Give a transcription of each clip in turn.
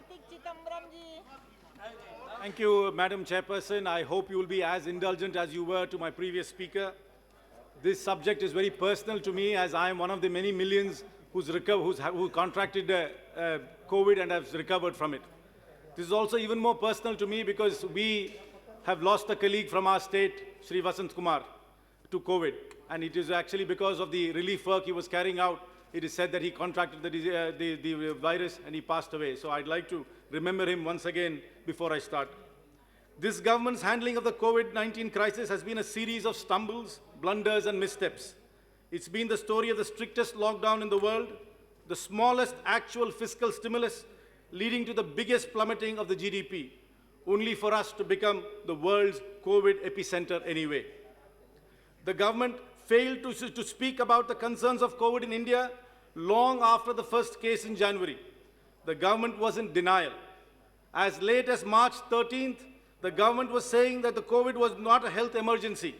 Kartik Chidambaram ji. Thank you, Madam Chairperson. I hope you will be as indulgent as you were to my previous speaker. This subject is very personal to me, as I am one of the many millions who contracted COVID and has recovered from it. This is also even more personal to me because we have lost a colleague from our state, Sri Vasant Kumar, to COVID. And it is actually because of the relief work he was carrying out. It is said that he contracted the virus and he passed away. So I'd like to remember him once again before I start. This government's handling of the COVID-19 crisis has been a series of stumbles, blunders and missteps. It's been the story of the strictest lockdown in the world, the smallest actual fiscal stimulus leading to the biggest plummeting of the GDP, only for us to become the world's COVID epicenter anyway. The government failed to speak about the concerns of COVID in India long after the first case in January. The government was in denial. As late as March 13th, the government was saying that the COVID was not a health emergency.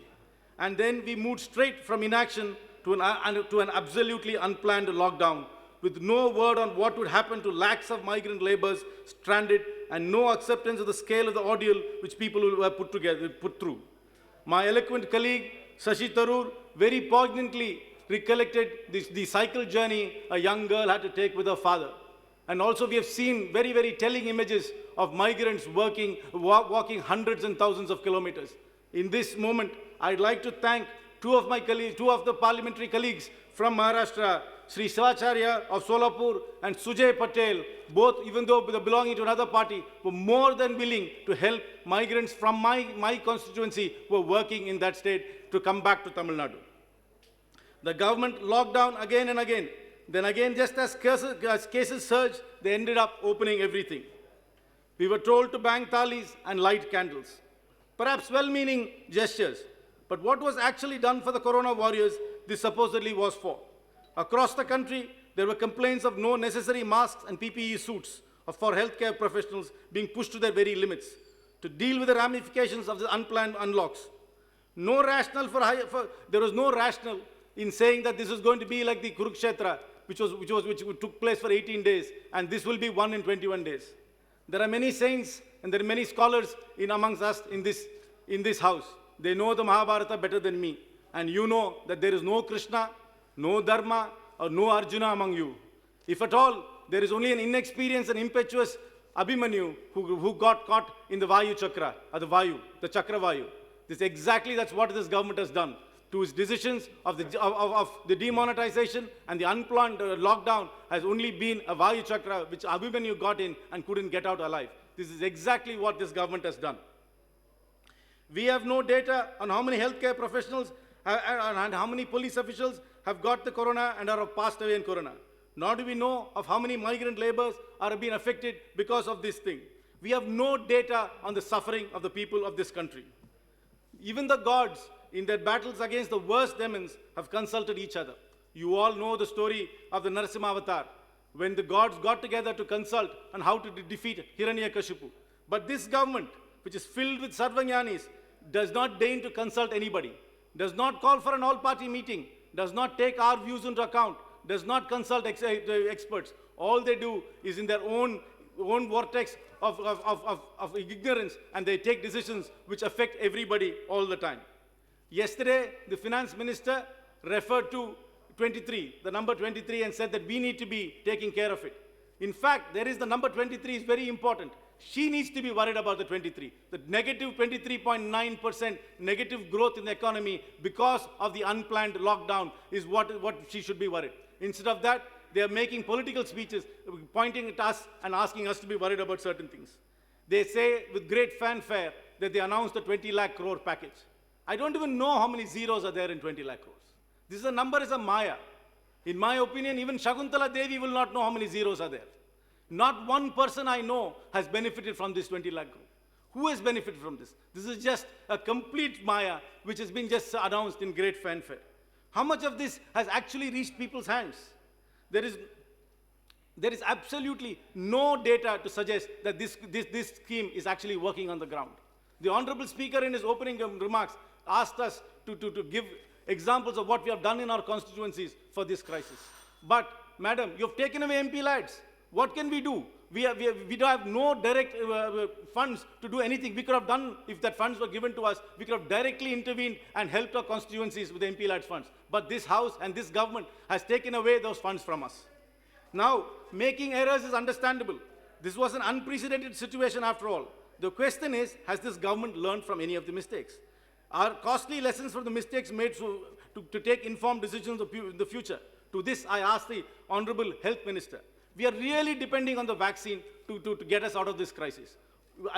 And then we moved straight from inaction to an absolutely unplanned lockdown, with no word on what would happen to lakhs of migrant laborers stranded and no acceptance of the scale of the ordeal which people were put through. My eloquent colleague, Shashi Tharoor, very poignantly recollected the cycle journey a young girl had to take with her father. And also we have seen very, very telling images of migrants walking hundreds and thousands of kilometers. In this moment, I'd like to thank two of the parliamentary colleagues from Maharashtra, Sri Sivacharya of Solapur and Sujay Patel, both, even though belonging to another party, were more than willing to help migrants from my constituency who were working in that state to come back to Tamil Nadu. The government locked down again and again. Then again, just as cases surged, they ended up opening everything. We were told to bang thalis and light candles. Perhaps well-meaning gestures. But what was actually done for the corona warriors, this supposedly was for? Across the country, there were complaints of no necessary masks and PPE suits for healthcare professionals being pushed to their very limits to deal with the ramifications of the unplanned unlocks. There was no rational in saying that this is going to be like the Kurukshetra, which took place for 18 days, and this will be won in 21 days. There are many saints and there are many scholars amongst us in this house. They know the Mahabharata better than me. And you know that there is no Krishna, no Dharma, or no Arjuna among you. If at all, there is only an inexperienced and impetuous Abhimanyu who got caught in the Vayu Chakra, or the Chakra Vayu. That's what this government has done. To its decisions of the demonetization and the unplanned lockdown has only been a Vayu Chakra which Abhimanyu got in and couldn't get out alive. This is exactly what this government has done. We have no data on how many healthcare professionals and how many police officials have got the corona and are passed away in corona. Nor do we know of how many migrant laborers are being affected because of this thing. We have no data on the suffering of the people of this country. Even the gods, in their battles against the worst demons, have consulted each other. You all know the story of the Narasimha Avatar, when the gods got together to consult on how to defeat Hiranyakashipu. But this government, which is filled with Sarvajnanis, does not deign to consult anybody, does not call for an all-party meeting, does not take our views into account, does not consult experts. All they do is in their own vortex of ignorance, and they take decisions which affect everybody all the time. Yesterday, the finance minister referred to 23, the number 23, and said that we need to be taking care of it. In fact, there is the number 23 is very important. She needs to be worried about the 23. The negative 23.9% negative growth in the economy because of the unplanned lockdown is what she should be worried. Instead of that, they are making political speeches, pointing at us and asking us to be worried about certain things. They say with great fanfare that they announced the 20 lakh crore package. I don't even know how many zeros are there in 20 lakh crores. This number is a maya. In my opinion, even Shakuntala Devi will not know how many zeros are there. Not one person I know has benefited from this 20 lakh crore. Who has benefited from this? This is just a complete maya which has been just announced in great fanfare. How much of this has actually reached people's hands? There is absolutely no data to suggest that this scheme is actually working on the ground. The Honorable Speaker in his opening remarks asked us to give examples of what we have done in our constituencies for this crisis. But, Madam, you have taken away MP lads. What can we do? We don't have no direct funds to do anything. We could have done, if that funds were given to us, we could have directly intervened and helped our constituencies with the MP lads funds. But this house and this government has taken away those funds from us. Now, making errors is understandable. This was an unprecedented situation after all. The question is, has this government learned from any of the mistakes? Are costly lessons from the mistakes made to take informed decisions in the future? To this, I ask the Honorable Health Minister. We are really depending on the vaccine to get us out of this crisis.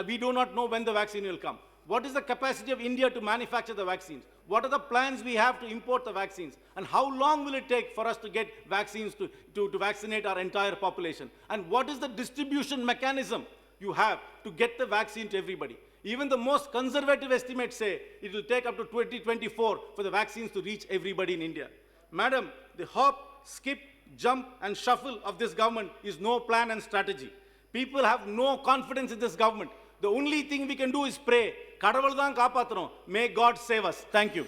We do not know when the vaccine will come. What is the capacity of India to manufacture the vaccines? What are the plans we have to import the vaccines? And how long will it take for us to get vaccines to vaccinate our entire population? And what is the distribution mechanism you have to get the vaccine to everybody? Even the most conservative estimates say it will take up to 2024 for the vaccines to reach everybody in India. Madam, the hop, skip, jump and shuffle of this government is no plan and strategy. People have no confidence in this government. The only thing we can do is pray. May God save us. Thank you.